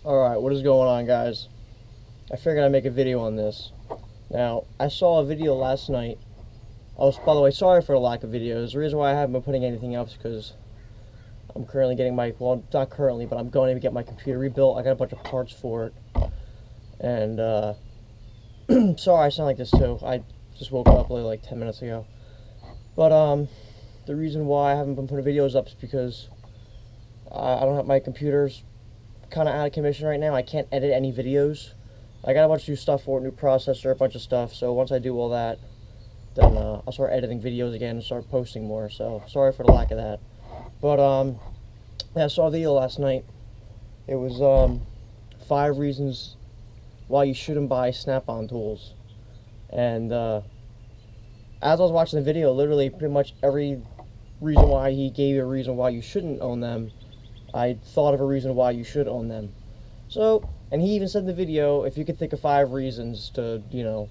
Alright, what is going on, guys? I figured I'd make a video on this. Now, I saw a video last night. By the way, sorry for the lack of videos. The reason why I haven't been putting anything up is because I'm currently getting well, not currently, but I'm going to get my computer rebuilt. I got a bunch of parts for it. And, sorry I sound like this too. I just woke up like 10 minutes ago. But, the reason why I haven't been putting videos up is because I don't have my computer's kind of out of commission right now. I can't edit any videos. I got a bunch of new stuff for it, new processor, a bunch of stuff. So once I do all that, then I'll start editing videos again and start posting more. So sorry for the lack of that. But yeah, I saw a video last night. It was 5 reasons why you shouldn't buy Snap-on tools. And as I was watching the video, literally pretty much every reason why he gave a reason why you shouldn't own them, I thought of a reason why you should own them. So, and he even said in the video, if you could think of 5 reasons to, you know,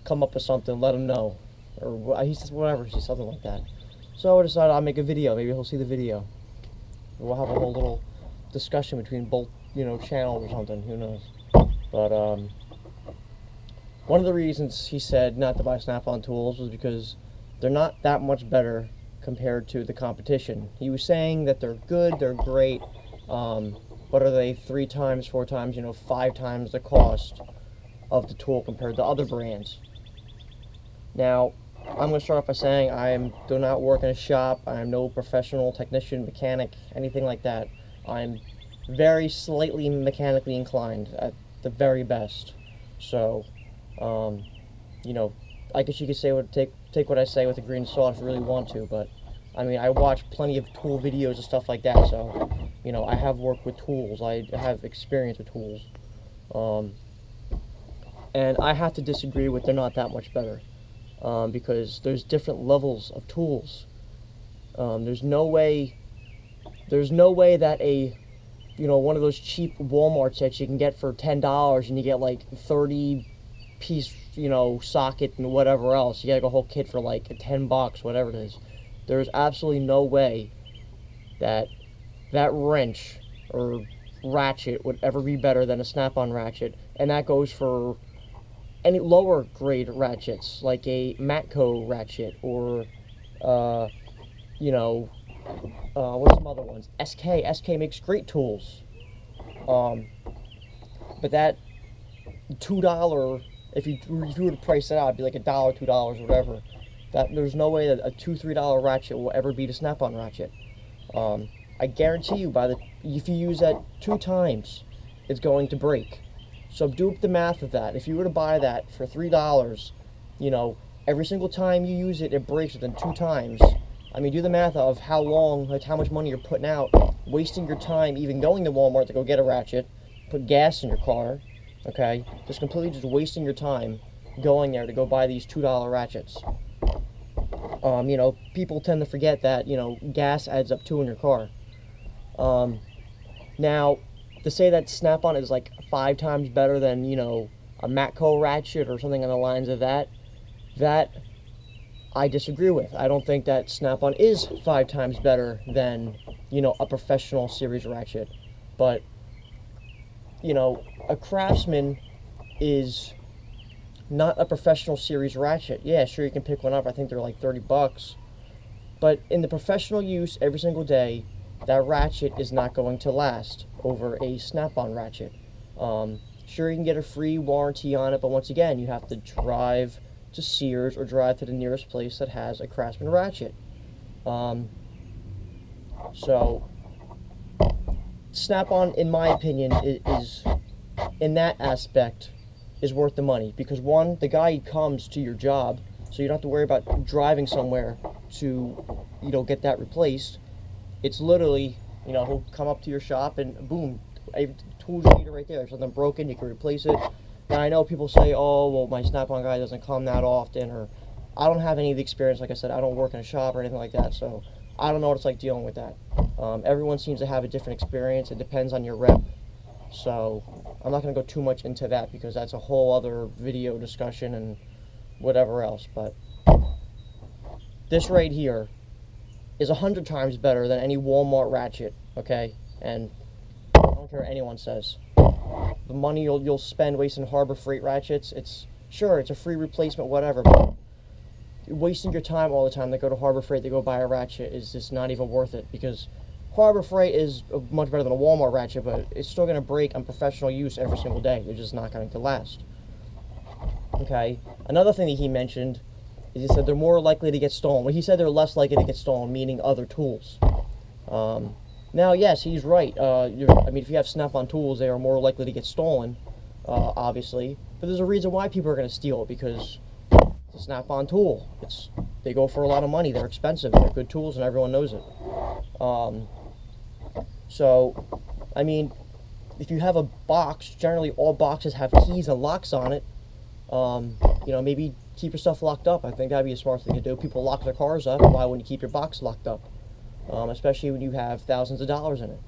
come up with something, let him know. Or he says whatever, he says something like that. So I decided I'll make a video. Maybe he'll see the video. We'll have a whole little discussion between both, you know, channels or something. Who knows? But one of the reasons he said not to buy Snap-on tools was because they're not that much better compared to the competition. He was saying that they're good, they're great, but are they 3 times, 4 times, you know, 5 times the cost of the tool compared to other brands? Now, I'm going to start off by saying I do not work in a shop. I am no professional technician, mechanic, anything like that. I'm very slightly mechanically inclined at the very best. So, you know, I guess you could say take what I say with a grain of salt if you really want to, but I mean, I watch plenty of tool videos and stuff like that, so, you know, I have worked with tools. I have experience with tools. And I have to disagree with they're not that much better, because there's different levels of tools. There's no way that you know, one of those cheap Walmart sets you can get for $10 and you get like 30 piece, you know, socket and whatever else. You get like a whole kit for like $10, whatever it is. There's absolutely no way that wrench or ratchet would ever be better than a Snap-on ratchet, and that goes for any lower grade ratchets like a Matco ratchet or you know, what's some other ones? SK makes great tools, but that $2, if you were to price it out, it'd be like $1, $2, whatever. That there's no way that a $2, $3 ratchet will ever beat a Snap-on ratchet. I guarantee you, if you use that 2 times, it's going to break. So do the math of that. If you were to buy that for $3, you know, every single time you use it, it breaks within 2 times. I mean, do the math of how long, like how much money you're putting out, wasting your time even going to Walmart to go get a ratchet, put gas in your car, okay? Just completely wasting your time going there to go buy these $2 ratchets. You know, people tend to forget that, you know, gas adds up too in your car. Now, to say that Snap-on is like 5 times better than, you know, a Matco ratchet or something on the lines of that I disagree with. I don't think that Snap-on is 5 times better than, you know, a professional series ratchet. But, you know, a Craftsman is not a professional series ratchet. Yeah, sure, you can pick one up. I think they're like $30. But in the professional use every single day, that ratchet is not going to last over a Snap-on ratchet. Sure, you can get a free warranty on it, but once again, you have to drive to Sears or drive to the nearest place that has a Craftsman ratchet. So, Snap-on, in my opinion, is in that aspect, is worth the money. Because one, the guy comes to your job, so you don't have to worry about driving somewhere to, you know, get that replaced. It's literally, you know, he'll come up to your shop and boom, tools you need right there. If something broken, you can replace it. Now, I know people say, oh, well, my Snap-on guy doesn't come that often, or I don't have any of the experience. Like I said, I don't work in a shop or anything like that, so I don't know what it's like dealing with that. Everyone seems to have a different experience. It depends on your rep. So I'm not going to go too much into that because that's a whole other video discussion and whatever else. But this right here is 100 times better than any Walmart ratchet, okay? And I don't care what anyone says. the money you'll spend wasting Harbor Freight ratchets. It's sure it's a free replacement, whatever, but wasting your time all the time to go to Harbor Freight to go buy a ratchet is just not even worth it, because Harbor Freight is much better than a Walmart ratchet, but it's still going to break on professional use every single day. They're just not going to last. Okay. Another thing that he mentioned is he said they're more likely to get stolen. Well, he said they're less likely to get stolen, meaning other tools. Now, yes, he's right. I mean, if you have Snap-on tools, they are more likely to get stolen, obviously. But there's a reason why people are going to steal it, because it's a Snap-on tool. They go for a lot of money. They're expensive. They're good tools, and everyone knows it. So, I mean, if you have a box, generally all boxes have keys and locks on it. You know, maybe keep your stuff locked up. I think that'd be a smart thing to do. People lock their cars up. Why wouldn't you keep your box locked up? Especially when you have thousands of dollars in it.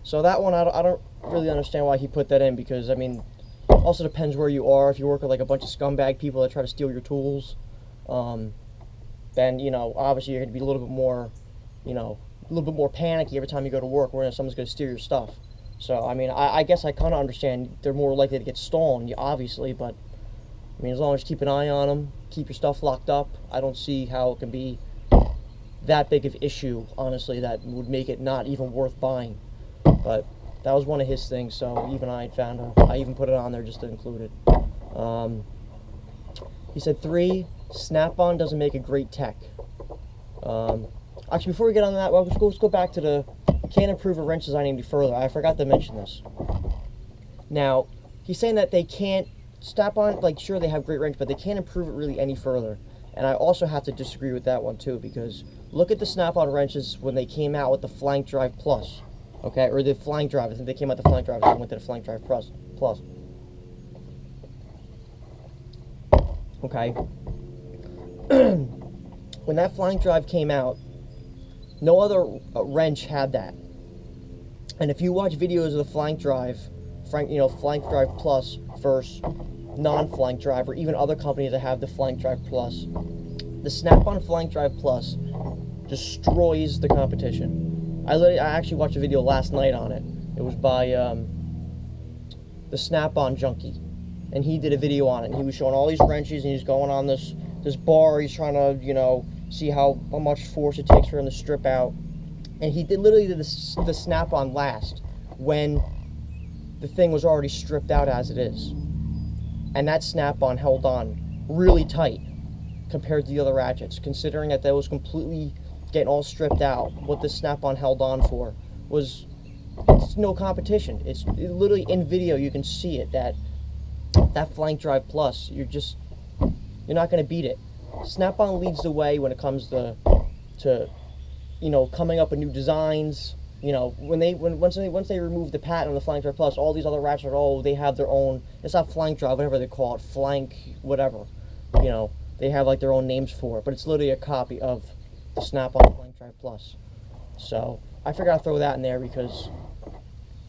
So that one, I don't really understand why he put that in, because, I mean, also depends where you are. If you work with like a bunch of scumbag people that try to steal your tools, then, you know, obviously you're going to be a little bit more, you know, a little bit more panicky every time you go to work, where someone's going to steal your stuff. So, I mean, I guess I kind of understand they're more likely to get stolen, obviously, but, I mean, as long as you keep an eye on them, keep your stuff locked up, I don't see how it can be that big of issue, honestly, that would make it not even worth buying. But that was one of his things, so even I even put it on there just to include it. He said 3, Snap-on doesn't make a great tech. Actually, before we get on that, well, let's go back to the can't improve a wrench design any further. I forgot to mention this. Now, he's saying that they can't, Snap-on, like, sure, they have great wrench, but they can't improve it really any further. And I also have to disagree with that one, too, because look at the Snap-on wrenches when they came out with the Flank Drive Plus. Okay, or the Flank Drive. I think they came out with the Flank Drive, and went to the Flank Drive Plus. Okay. When that Flank Drive came out, no other wrench had that. And if you watch videos of the Flank Drive, Flank Drive Plus versus non-Flank Drive, or even other companies that have the Flank Drive Plus, the Snap-on Flank Drive Plus destroys the competition. I actually watched a video last night on it. It was by the Snap-on Junkie, and he did a video on it. And he was showing all these wrenches, and he's going on this bar. He's trying to, you know, see how much force it takes for him to strip out. And he literally did the Snap-on last when the thing was already stripped out as it is. And that Snap-on held on really tight compared to the other ratchets, considering that was completely getting all stripped out. What the Snap-on held on for was, it's no competition. It's literally in video, you can see it, that Flank Drive Plus, you're not going to beat it. Snap-on leads the way when it comes to you know, coming up with new designs. You know, once they remove the patent on the Flank Drive Plus, all these other ratchets, they have their own. It's not Flank Drive, whatever they call it, Flank, whatever. You know, they have like their own names for it, but it's literally a copy of the Snap-on Flank Drive Plus. So I figured I'd throw that in there because,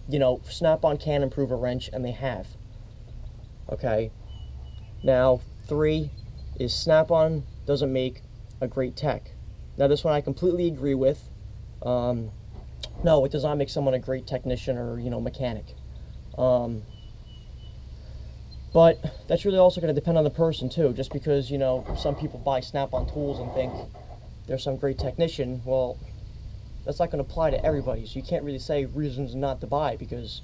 you know, Snap-on can improve a wrench, and they have. Okay. Now 3 is Snap-on doesn't make a great tech. Now this one I completely agree with. No, it does not make someone a great technician or, you know, mechanic. But that's really also going to depend on the person too. Just because, you know, some people buy Snap-on tools and think they're some great technician, well, that's not going to apply to everybody. So you can't really say reasons not to buy, because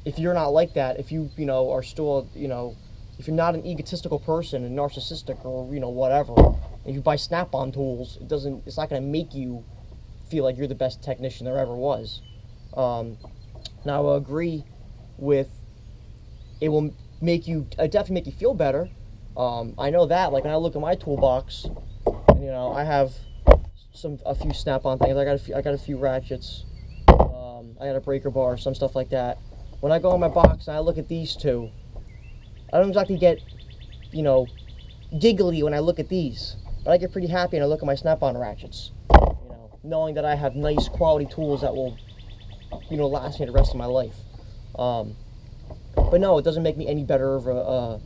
if you're not like that, if you know, are still, you know, if you're not an egotistical person and narcissistic or, you know, whatever, if you buy Snap-on tools, it's not going to make you feel like you're the best technician there ever was. Now I will agree with, it will definitely make you feel better. I know that, like when I look at my toolbox, and, you know, I have a few Snap-on things. I got a few ratchets. I got a breaker bar, some stuff like that. When I go in my box and I look at these two, I don't exactly get, you know, giggly when I look at these, but I get pretty happy when I look at my Snap-on ratchets, you know, knowing that I have nice quality tools that will, you know, last me the rest of my life. But no, it doesn't make me any better of a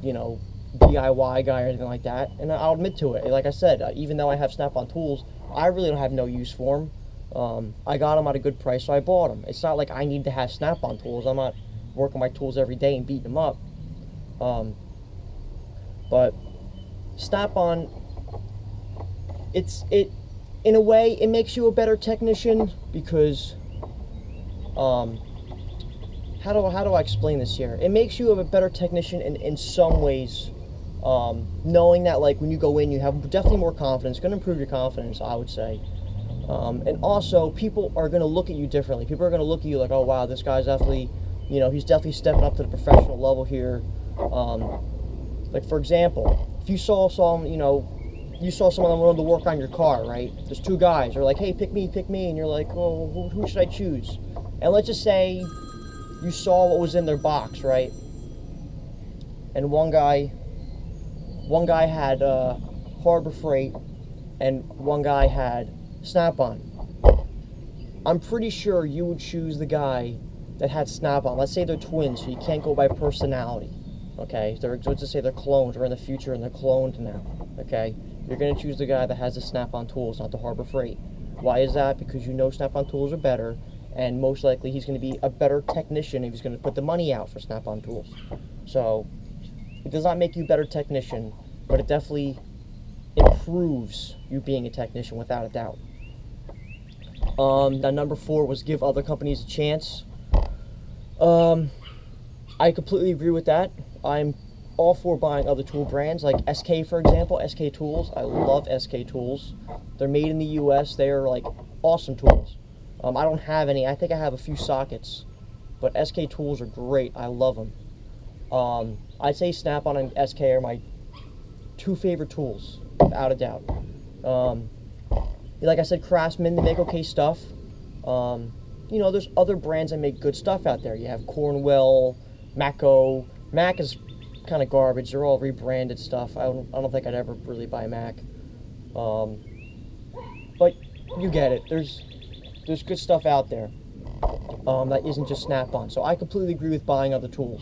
you know, DIY guy or anything like that, and I'll admit to it. Like I said, even though I have Snap-on tools, I really don't have no use for them. I got them at a good price, so I bought them. It's not like I need to have Snap-on tools. I'm not working my tools every day and beating them up. But Snap-on, in a way, it makes you a better technician because, how do I explain this here? It makes you a better technician in some ways, knowing that, like, when you go in, you have definitely more confidence. It's going to improve your confidence, I would say. And also, people are going to look at you differently. People are going to look at you like, oh, wow, this guy's definitely, he's definitely stepping up to the professional level here. Like, for example, if you saw someone willing to work on your car, right? There's two guys. They're like, hey, pick me. And you're like, oh, who should I choose? And let's just say you saw what was in their box, right? And one guy had Harbor Freight, and one guy had Snap-on. I'm pretty sure you would choose the guy that had Snap-on. Let's say they're twins, so you can't go by personality. Okay, let's just say they're clones, or in the future, and they're cloned now. Okay, you're going to choose the guy that has the Snap-on tools, not the Harbor Freight. Why is that? Because Snap-on tools are better, and most likely he's going to be a better technician if he's going to put the money out for Snap-on tools. So, it does not make you a better technician, but it definitely improves you being a technician without a doubt. Now, number 4 was give other companies a chance. I completely agree with that. I'm all for buying other tool brands, like SK, for example. SK Tools. I love SK Tools. They're made in the US. They are, like, awesome tools. I don't have any. I think I have a few sockets, but SK Tools are great. I love them. I'd say Snap-on and SK are my 2 favorite tools, without a doubt. Like I said, Craftsman, they make okay stuff. There's other brands that make good stuff out there. You have Cornwell, Mako. Mac is kind of garbage. They're all rebranded stuff. I don't think I'd ever really buy Mac. But you get it. There's good stuff out there that isn't just Snap-on. So I completely agree with buying other tools.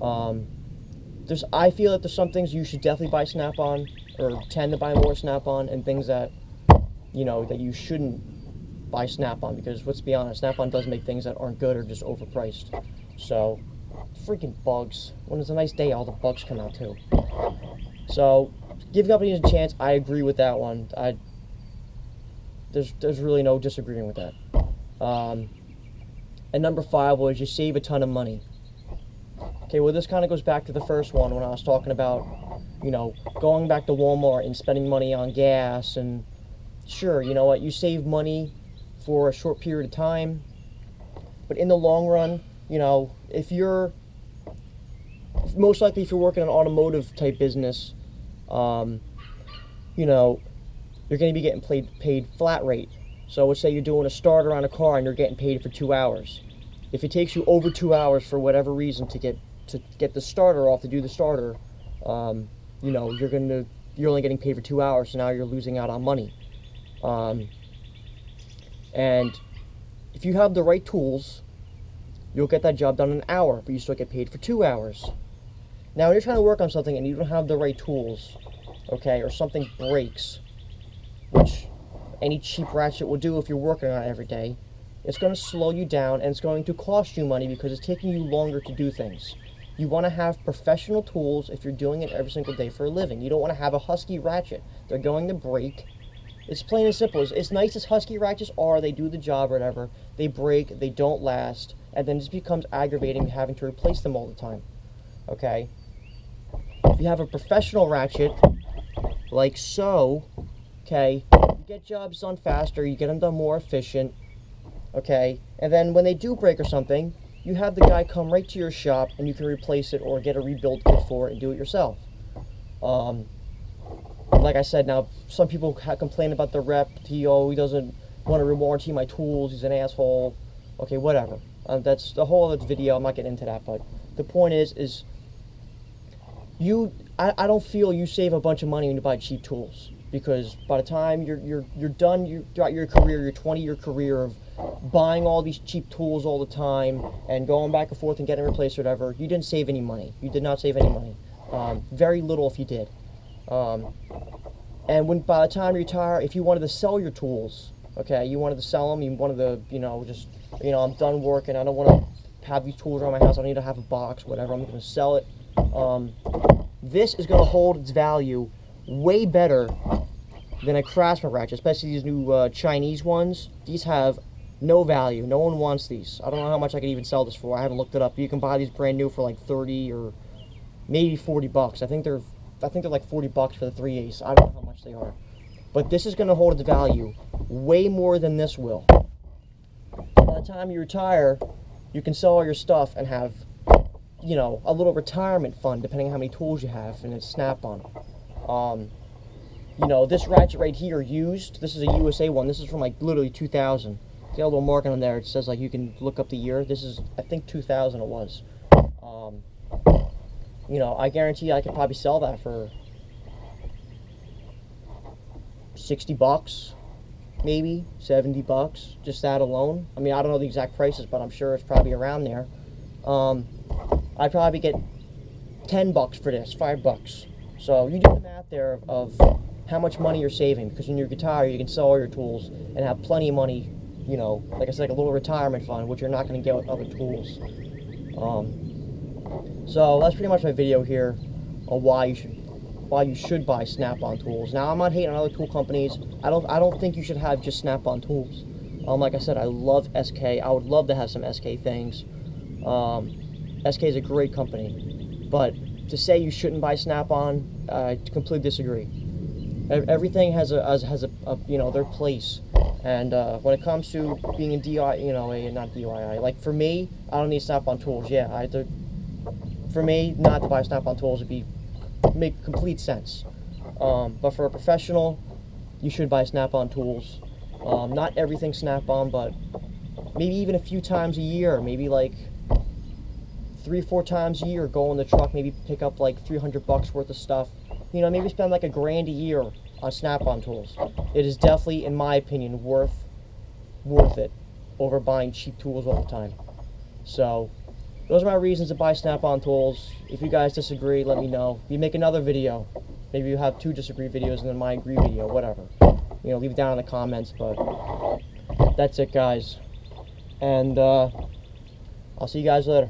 I feel that there's some things you should definitely buy Snap-on, or tend to buy more Snap-on, and things that that you shouldn't buy Snap-on, because let's be honest, Snap-on does make things that aren't good or just overpriced. So, freaking bugs. When it's a nice day, all the bugs come out too. So, give companies a chance. I agree with that one. There's really no disagreeing with that. And number 5 was you save a ton of money. Okay, well, this kind of goes back to the first one when I was talking about, going back to Walmart and spending money on gas. And sure, you know what, you save money for a short period of time, but in the long run, most likely if you're working an automotive type business, you're going to be getting paid flat rate. So let's say you're doing a starter on a car and you're getting paid for 2 hours. If it takes you over 2 hours for whatever reason to get the starter off, to do the starter, you're only getting paid for 2 hours, so now you're losing out on money. And if you have the right tools, you'll get that job done in an hour, but you still get paid for 2 hours. Now, when you're trying to work on something and you don't have the right tools, okay, or something breaks, which any cheap ratchet will do if you're working on it every day, it's going to slow you down and it's going to cost you money because it's taking you longer to do things. You want to have professional tools if you're doing it every single day for a living. You don't want to have a husky ratchet. They're going to break. It's plain and simple. As nice as husky ratchets are, they do the job or whatever, they break, they don't last, and then it just becomes aggravating having to replace them all the time. Okay? If you have a professional ratchet, like so, okay, you get jobs done faster, you get them done more efficient, okay, and then when they do break or something, you have the guy come right to your shop and you can replace it or get a rebuild kit for it and do it yourself. Like I said, now some people complain about the rep. He doesn't want to re-warranty my tools. He's an asshole. Okay, whatever. That's the whole other video. I'm not getting into that, but the point is I don't feel you save a bunch of money when you buy cheap tools, because by the time you're done throughout your career, your 20-year career of buying all these cheap tools all the time and going back and forth and getting replaced or whatever, you didn't save any money. You did not save any money. Very little if you did. And by the time you retire, if you wanted to sell your tools, Okay, you wanted to sell them, you wanted to, just, I'm done working, I don't want to have these tools around my house, I don't need to have a box, whatever, I'm going to sell it. This is going to hold its value way better than a Craftsman ratchet, especially these new Chinese ones. These have no value. No one wants these. I don't know how much I could even sell this for. I haven't looked it up. You can buy these brand new for like 30 or maybe 40 bucks. I think they're like 40 bucks for the 3/8. I don't know how much they are. But this is going to hold its value way more than this will. By the time you retire, you can sell all your stuff and have, a little retirement fund, depending on how many tools you have, and it's Snap-on. This ratchet right here, used, this is a USA one. This is from like literally 2000. See a little marking on there. It says like you can look up the year. This is, I think 2000 it was. I guarantee I could probably sell that for 60 bucks, maybe 70 bucks, just that alone. I mean, I don't know the exact prices, but I'm sure it's probably around there. I'd probably get 10 bucks for this, 5 bucks. So you do the math there of how much money you're saving, because when you retire, you can sell all your tools and have plenty of money, like I said, like a little retirement fund, which you're not going to get with other tools. So that's pretty much my video here on why you should buy Snap-on tools. Now, I'm not hating on other tool companies. I don't think you should have just Snap-on tools. Like I said, I love SK. I would love to have some SK things. SK is a great company, but to say you shouldn't buy Snap-on, I completely disagree. Everything has their place, and when it comes to being a DIY, not DIY, like for me, I don't need Snap-on tools. Yeah, for me, not to buy Snap-on tools would make complete sense. But for a professional, you should buy Snap-on tools. Not everything Snap-on, but maybe even a few times a year, maybe like 3 or 4 times a year, go in the truck, maybe pick up like 300 bucks worth of stuff. Maybe spend like $1,000 a year on Snap-on tools. It is definitely, in my opinion, worth it over buying cheap tools all the time. So those are my reasons to buy Snap-on tools. If you guys disagree, let me know. You make another video. Maybe you have 2 disagree videos and then my agree video, whatever. Leave it down in the comments, but that's it, guys. And I'll see you guys later.